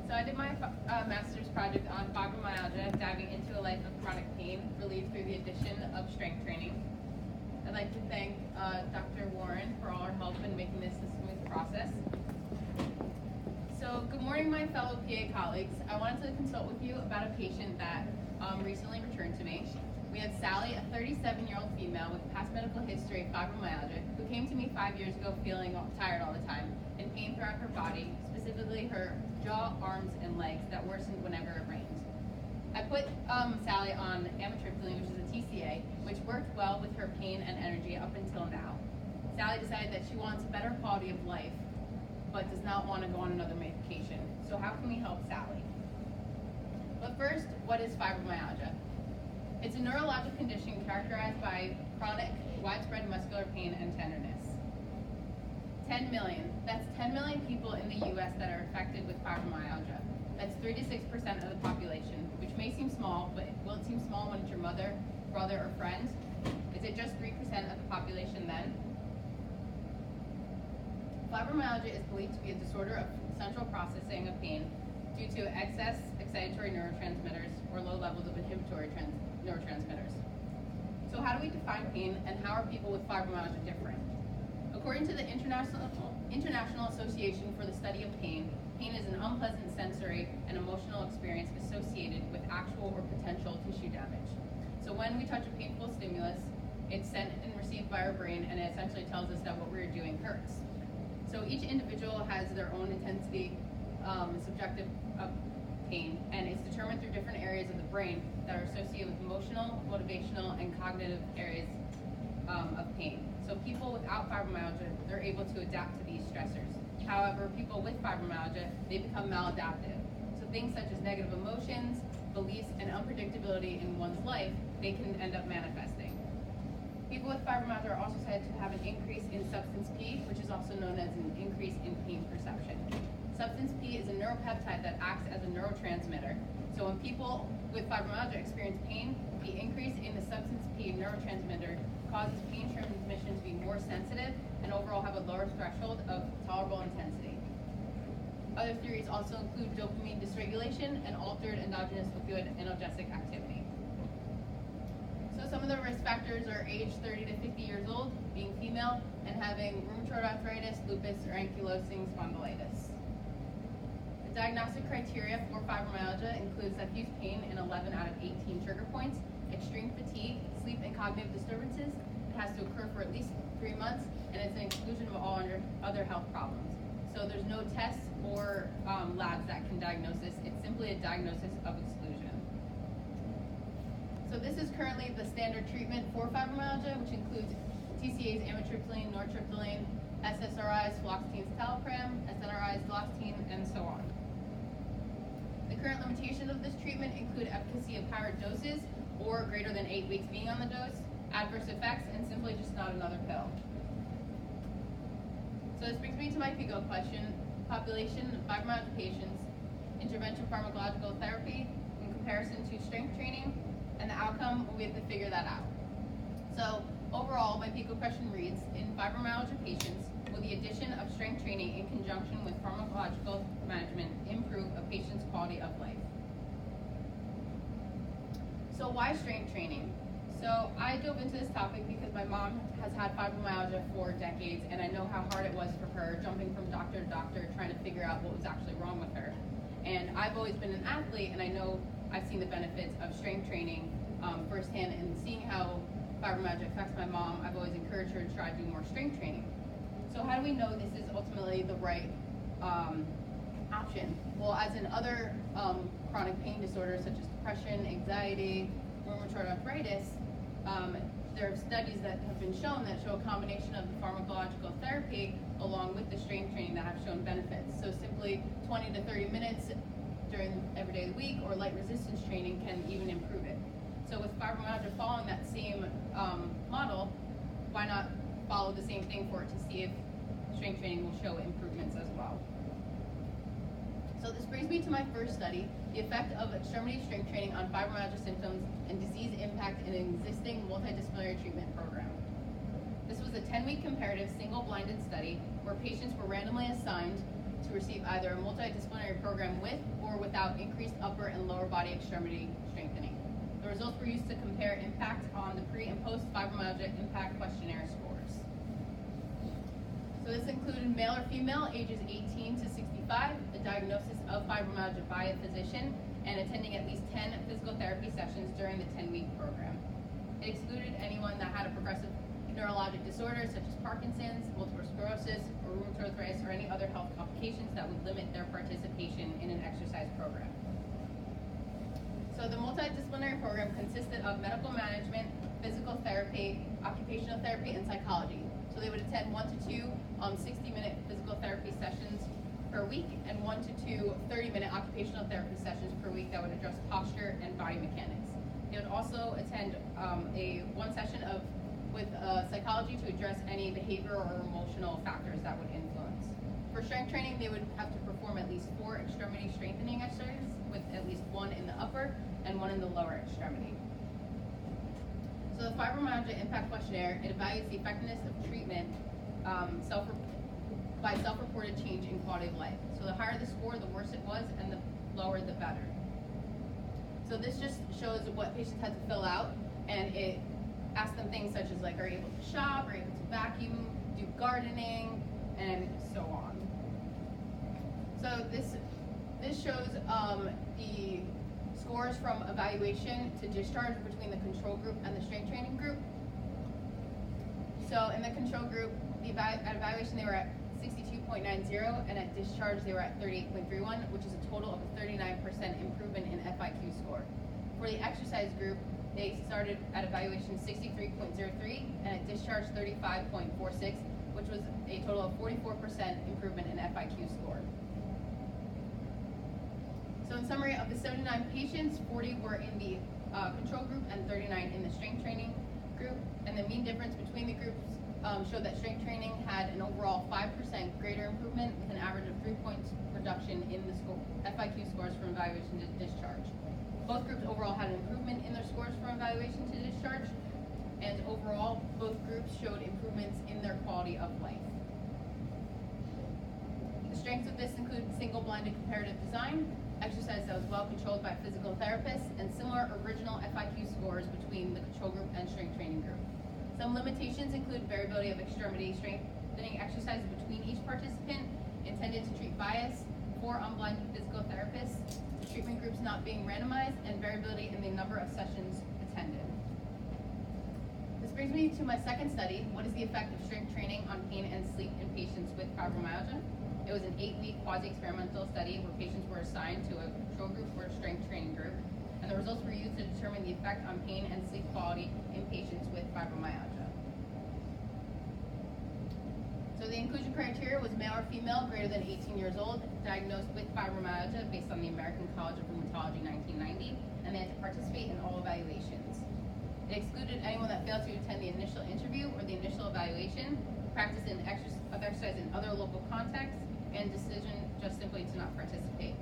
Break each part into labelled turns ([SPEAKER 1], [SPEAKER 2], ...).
[SPEAKER 1] So I did my master's project on fibromyalgia, diving into a life of chronic pain relieved through the addition of strength training. I'd like to thank Dr. Warren for all her help in making this a smooth process. So good morning, my fellow PA colleagues. I wanted to consult with you about a patient that recently returned to me. We had Sally, a 37-year-old female with past medical history of fibromyalgia, who came to me 5 years ago feeling tired all the time and pain throughout her body, specifically her jaw, arms, and legs that worsened whenever it rained. I put Sally on amitriptyline, which is a TCA, which worked well with her pain and energy up until now. Sally decided that she wants a better quality of life, but does not want to go on another medication. So how can we help Sally? But first, what is fibromyalgia? It's a neurologic condition characterized by chronic, widespread muscular pain and tenderness. 10 million. That's 10 million people in the U.S. that are affected with fibromyalgia. That's 3 to 6% of the population, which may seem small, but will it seem small when it's your mother, brother, or friend? Is it just 3% of the population then? Fibromyalgia is believed to be a disorder of central processing of pain due to excess excitatory neurotransmitters or low levels of inhibitory neurotransmitters. So how do we define pain, and how are people with fibromyalgia different? According to the International Association for the Study of Pain, pain is an unpleasant sensory and emotional experience associated with actual or potential tissue damage. So when we touch a painful stimulus, it's sent and received by our brain, and it essentially tells us that what we're doing hurts. So each individual has their own intensity, subjective pain, and it's determined through different areas of the brain that are associated with emotional, motivational, and cognitive areas of pain. So people without fibromyalgia, they're able to adapt to these stressors. However, people with fibromyalgia, they become maladaptive. So things such as negative emotions, beliefs, and unpredictability in one's life, they can end up manifesting. People with fibromyalgia are also said to have an increase in substance P, which is also known as an increase in pain perception. Substance P is a neuropeptide that acts as a neurotransmitter. So when people with fibromyalgia experience pain, the increase in the substance P neurotransmitter causes pain transmission to be more sensitive and overall have a lower threshold of tolerable intensity. Other theories also include dopamine dysregulation and altered endogenous opioid analgesic activity. So some of the risk factors are age 30 to 50 years old, being female, and having rheumatoid arthritis, lupus, or ankylosing spondylitis. The diagnostic criteria for fibromyalgia includes diffuse pain in 11 out of 18 trigger points, extreme fatigue, sleep and cognitive disturbances. It has to occur for at least 3 months, and it's an exclusion of all other health problems. So there's no tests or labs that can diagnose this. It's simply a diagnosis of exclusion. So this is currently the standard treatment for fibromyalgia, which includes TCAs, amitriptyline, nortriptyline, SSRIs, fluoxetine, citalopram, SNRIs, duloxetine, and so on. The current limitations of this treatment include efficacy of higher doses or greater than 8 weeks being on the dose, adverse effects, and simply just not another pill. So this brings me to my PICO question: population of fibromyalgia patients, intervention pharmacological therapy in comparison to strength training, and the outcome, we have to figure that out. So overall, my PICO question reads: in fibromyalgia patients, will the addition of strength training in conjunction with pharmacological management improve a patient's quality of life? So why strength training? So I dove into this topic because my mom has had fibromyalgia for decades, and I know how hard it was for her, jumping from doctor to doctor, trying to figure out what was actually wrong with her. And I've always been an athlete, and I know I've seen the benefits of strength training firsthand, and seeing how fibromyalgia affects my mom, I've always encouraged her to try to do more strength training. So how do we know this is ultimately the right option? Well, as in other chronic pain disorders such as depression, anxiety, rheumatoid arthritis, there are studies that have been shown that show a combination of the pharmacological therapy along with the strength training that have shown benefits. So simply 20 to 30 minutes during every day of the week or light resistance training can even improve it. So with fibromyalgia following that same model, why not follow the same thing for it to see if strength training will show improvements as well? So this brings me to my first study, the effect of extremity strength training on fibromyalgia symptoms and disease impact in an existing multidisciplinary treatment program. This was a 10-week comparative single-blinded study where patients were randomly assigned to receive receive either a multidisciplinary program with or without increased upper and lower body extremity strengthening. The results were used to compare impact on the pre and post fibromyalgia impact questionnaire scores. So this included male or female, ages 18 to 65, a diagnosis of fibromyalgia by a physician, and attending at least 10 physical therapy sessions during the 10-week program. It excluded anyone that had a progressive neurologic disorder such as Parkinson's, multiple sclerosis, or rheumatoid arthritis, or any other health complications that would limit their participation in an exercise program. So the multidisciplinary program consisted of medical management, physical therapy, occupational therapy, and psychology. So they would attend 1 to 2 60-minute physical therapy sessions per week and 1 to 2 30-minute occupational therapy sessions per week that would address posture and body mechanics. They would also attend one session with psychology to address any behavioral or emotional factors that would influence. For strength training, they would have to perform at least 4 extremity strengthening exercises with at least 1 in the upper and 1 in the lower extremity. So the Fibromyalgia Impact Questionnaire, it evaluates the effectiveness of treatment by self-reported change in quality of life. So the higher the score, the worse it was, and the lower, the better. So this just shows what patients had to fill out, and it asked them things such as like, are you able to shop, are you able to vacuum, do gardening, and so on. So this shows the scores from evaluation to discharge between the control group and the strength training group. So in the control group, at evaluation they were at 62.90, and at discharge they were at 38.31, which is a total of a 39% improvement in FIQ score. For the exercise group, they started at evaluation 63.03, and at discharge 35.46, which was a total of 44% improvement in FIQ score. So in summary, of the 79 patients, 40 were in the control group and 39 in the strength training group, and the mean difference between the groups showed that strength training had an overall 5% greater improvement with an average of 3 points reduction in the FIQ scores from evaluation to discharge. Both groups overall had an improvement in their scores from evaluation to discharge, and overall, both groups showed improvements in their quality of life. The strengths of this include single-blinded comparative design, exercise that was well controlled by physical therapists, and similar original FIQ scores between the control group and strength training group. Some limitations include variability of extremity strengthening exercises between each participant, intended to treat bias, 4 unblinded physical therapists, treatment groups not being randomized, and variability in the number of sessions attended. This brings me to my second study, what is the effect of strength training on pain and sleep in patients with fibromyalgia? It was an 8-week quasi-experimental study where patients were assigned to a control group or a strength training group, and the results were used to determine the effect on pain and sleep quality in patients with fibromyalgia. So the inclusion criteria was male or female greater than 18 years old, diagnosed with fibromyalgia based on the American College of Rheumatology 1990, and they had to participate in all evaluations. It excluded anyone that failed to attend the initial interview or the initial evaluation, practice of exercise in other local contexts, and decision just simply to not participate.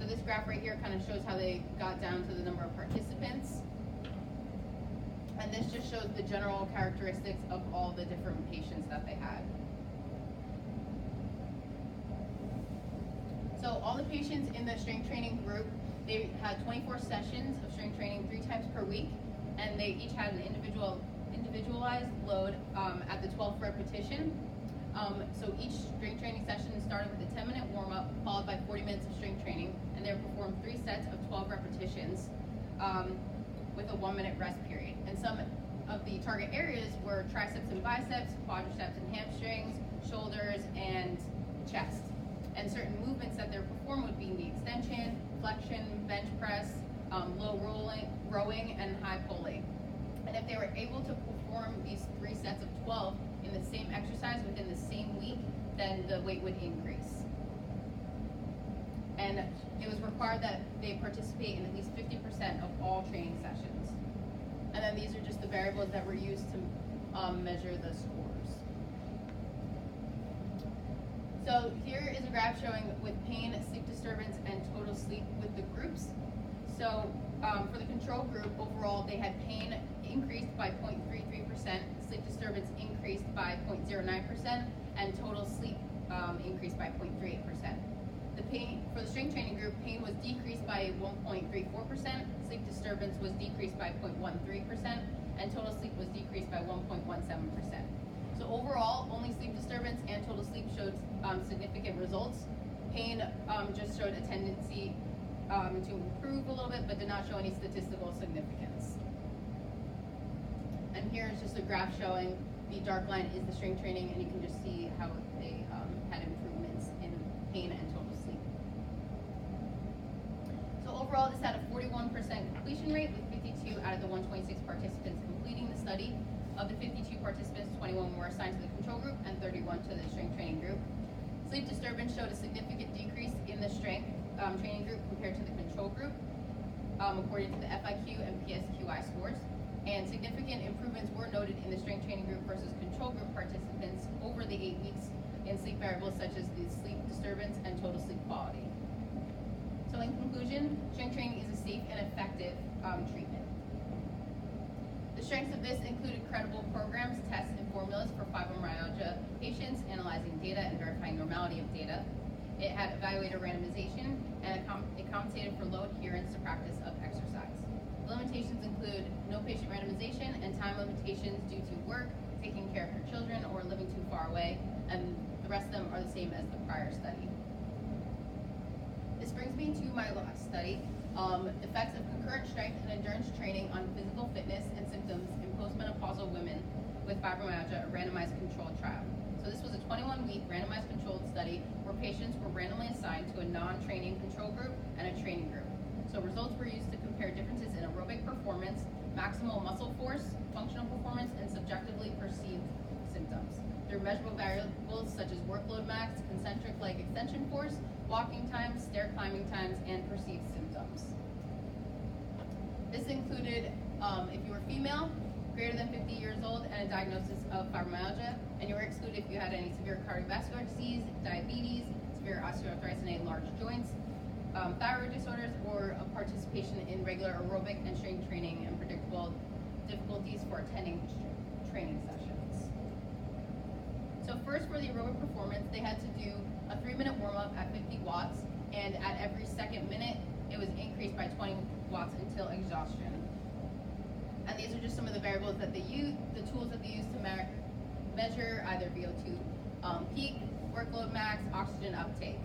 [SPEAKER 1] So this graph right here kind of shows how they got down to the number of participants. And this just shows the general characteristics of all the different patients that they had. So all the patients in the strength training group, they had 24 sessions of strength training 3 times per week, and they each had an individualized load at the 12th repetition. So each strength training session started with a 10-minute warm-up, followed by 40 minutes of strength training, and they were performed 3 sets of 12 repetitions with a 1-minute rest period. And some of the target areas were triceps and biceps, quadriceps and hamstrings, shoulders, and chest. And certain movements that they were performed would be knee extension, flexion, bench press, low rowing, and high pulling. And if they were able to perform these 3 sets of 12 in the same exercise within the same week, then the weight would increase. And it was required that they participate in at least 50% of all training sessions. And then these are just the variables that were used to measure the scores. So here is a graph showing with pain, sleep disturbance, and total sleep with the groups. So for the control group, overall they had pain increased by 0.33%, sleep disturbance increased by 0.09%, and total sleep increased by 0.38%. for the strength training group, pain was decreased by 1.34%, sleep disturbance was decreased by 0.13%, and total sleep was decreased by 1.17%. So overall, only sleep disturbance and total sleep showed significant results. Pain just showed a tendency to improve a little bit, but did not show any statistical significance. And here is just a graph showing the dark line is the strength training, and you can just see how they had improvements in pain and total sleep. So overall, this had a 41% completion rate, with 52 out of the 126 participants completing the study. Of the 52 participants, 21 were assigned to the control group and 31 to the strength training group. Sleep disturbance showed a significant decrease in the strength training group compared to the control group, according to the FIQ and PSQI scores. And significant improvements were noted in the strength training group versus control group participants over the 8 weeks in sleep variables such as the sleep disturbance and total sleep quality. So in conclusion, strength training is a safe and effective treatment. The strengths of this included credible programs, tests, and formulas for fibromyalgia patients, analyzing data and verifying normality of data. It had evaluator randomization, and it compensated for low adherence to practice of exercise. The limitations include no patient randomization and time limitations due to work, taking care of your children, or living too far away, and the rest of them are the same as the prior study. This brings me to my last study, effects of concurrent strength and endurance training on physical fitness and symptoms in postmenopausal women with fibromyalgia, a randomized controlled trial. So this was a 21-week randomized controlled study where patients were randomly assigned to a non-training control group and a training group. So results were used to compare differences in aerobic performance, maximal muscle force, functional performance, and subjectively perceived symptoms. There are measurable variables such as workload max, concentric leg extension force, walking times, stair climbing times, and perceived symptoms. This included if you were female, greater than 50 years old, and a diagnosis of fibromyalgia, and you were excluded if you had any severe cardiovascular disease, diabetes, severe osteoarthritis in any large joints, thyroid disorders, or a participation in regular aerobic and strength training and predictable difficulties for attending training sessions. So first, for the aerobic performance, they had to do a 3-minute warm-up at 50 watts, and at every second minute, it was increased by 20 watts until exhaustion. And these are just some of the variables that they use, the tools that they use to measure either VO2 peak, workload max, oxygen uptake.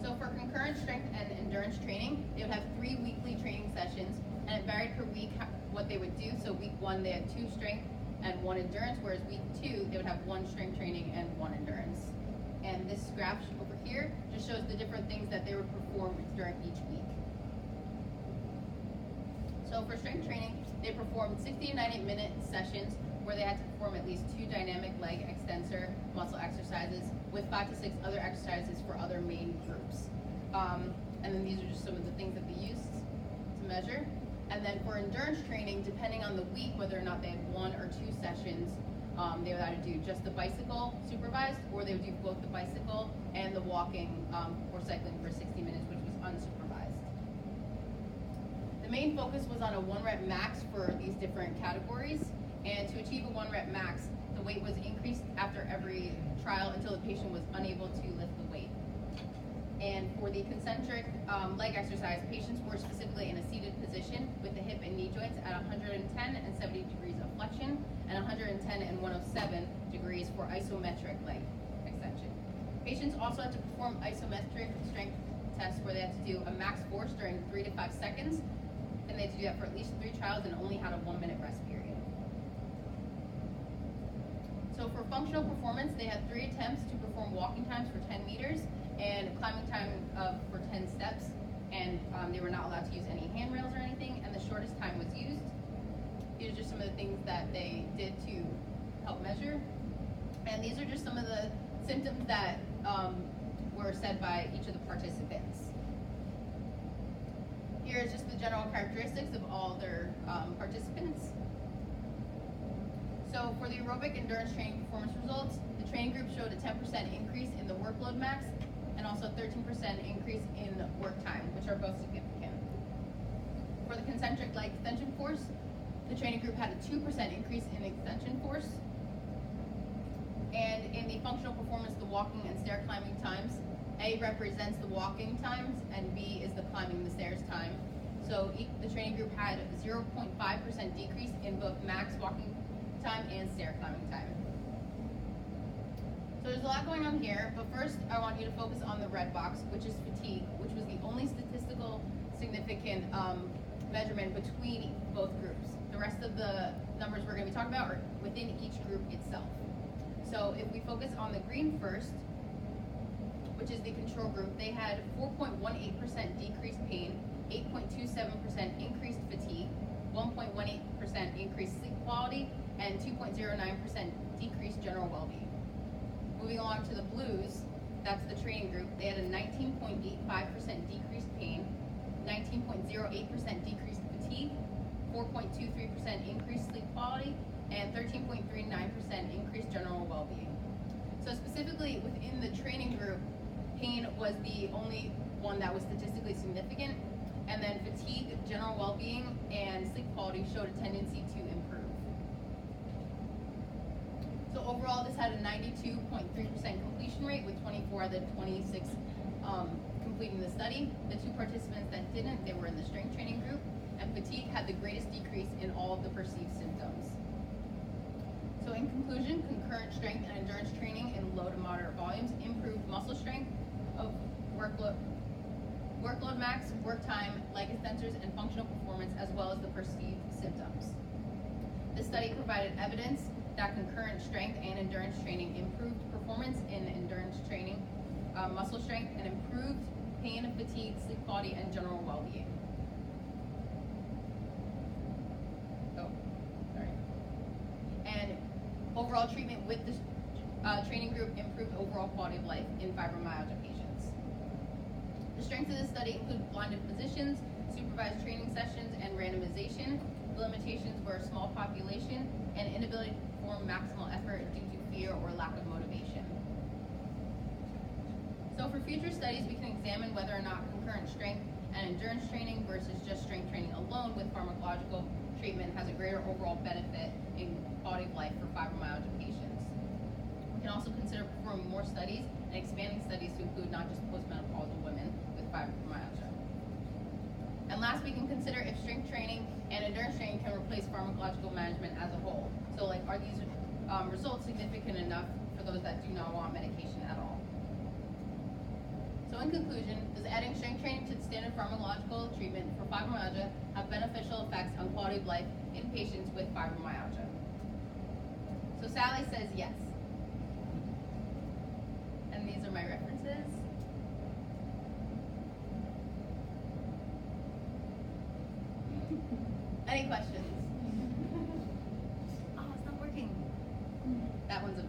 [SPEAKER 1] So for concurrent strength and endurance training, they would have 3 weekly training sessions, and it varied per week what they would do. So week 1, they had 2 strength and 1 endurance, whereas week 2, they would have 1 strength training and 1 endurance. And this graph over here just shows the different things that they would perform during each week. So for strength training, they performed 60 to 90-minute sessions where they had to perform at least 2 dynamic leg extensor muscle exercises with 5 to 6 other exercises for other main groups. And then these are just some of the things that they used to measure. And then for endurance training, depending on the week, whether or not they had 1 or 2 sessions, they would either do just the bicycle supervised, or they would do both the bicycle and the walking or cycling for 60 minutes, which was unsupervised. The main focus was on a 1-rep max for these different categories, and to achieve a 1-rep max, the weight was increased after every trial until the patient was unable to lift the weight. And for the concentric leg exercise, patients were specifically in a seated position with the hip and knee joints at 110 and 70 degrees of flexion, and 110 and 107 degrees for isometric leg extension. Patients also had to perform isometric strength tests where they had to do a max force during 3 to 5 seconds, and they had to do that for at least 3 trials and only had a 1-minute rest period. So for functional performance, they had 3 attempts to perform walking times for 10 meters and climbing time for 10 steps, and they were not allowed to use any handrails or anything, and the shortest time was used. These are just some of the things that they did to help measure, and these are just some of the symptoms that were said by each of the participants. Here is just the general characteristics of all their participants. So for the aerobic endurance training performance results, the training group showed a 10% increase in the workload max and also 13% increase in work time, which are both significant. For the concentric leg extension force, the training group had a 2% increase in extension force. And in the functional performance, the walking and stair climbing times, A represents the walking times and B is the climbing the stairs time. So the training group had 0.5% decrease in both max walking time and stair climbing time. So there's a lot going on here, but first I want you to focus on the red box, which is fatigue, which was the only statistical significant measurement between both groups. The rest of the numbers we're going to be talking about are within each group itself. So if we focus on the green first, which is the control group, they had 4.18% decreased pain, 8.27% increased fatigue, 1.18% increased sleep quality, and 2.09% decreased general well-being. Moving along to the blues, that's the training group, they had a 19.85% decreased pain, 19.08% decreased fatigue, 4.23% increased sleep quality, and 13.39% increased general well-being. So specifically within the training group, pain was the only one that was statistically significant, and then fatigue, general well-being, and sleep quality showed a tendency to improve. So overall, this had a 92.3% completion rate with 24 out of the 26 completing the study. The 2 participants that didn't, they were in the strength training group, and fatigue had the greatest decrease in all of the perceived symptoms. So in conclusion, concurrent strength and endurance training in low to moderate volumes improved muscle strength of workload max, work time, leg extensors, and functional performance, as well as the perceived symptoms. The study provided evidence that concurrent strength and endurance training improved performance in endurance training, muscle strength, and improved pain, fatigue, sleep quality, and general well-being. And overall treatment with the training group improved overall quality of life in fibromyalgia patients. The strengths of the study include blinded positions, supervised training sessions, and randomization. The limitations were a small population and inability to perform maximal effort due to fear or lack of motivation. So for future studies, we can examine whether or not concurrent strength and endurance training versus just strength training alone with pharmacological treatment has a greater overall benefit in quality of life for fibromyalgia patients. We can also consider performing more studies and expanding studies to include not just postmenopausal women with fibromyalgia. And last, we can consider if strength training and endurance training can replace pharmacological management as a whole. So are these results significant enough for those that do not want medication at all? So in conclusion, does adding strength training to the standard pharmacological treatment for fibromyalgia have beneficial effects on quality of life in patients with fibromyalgia? So Sally says yes. And these are my references. Any questions? Oh, it's not working. That one's a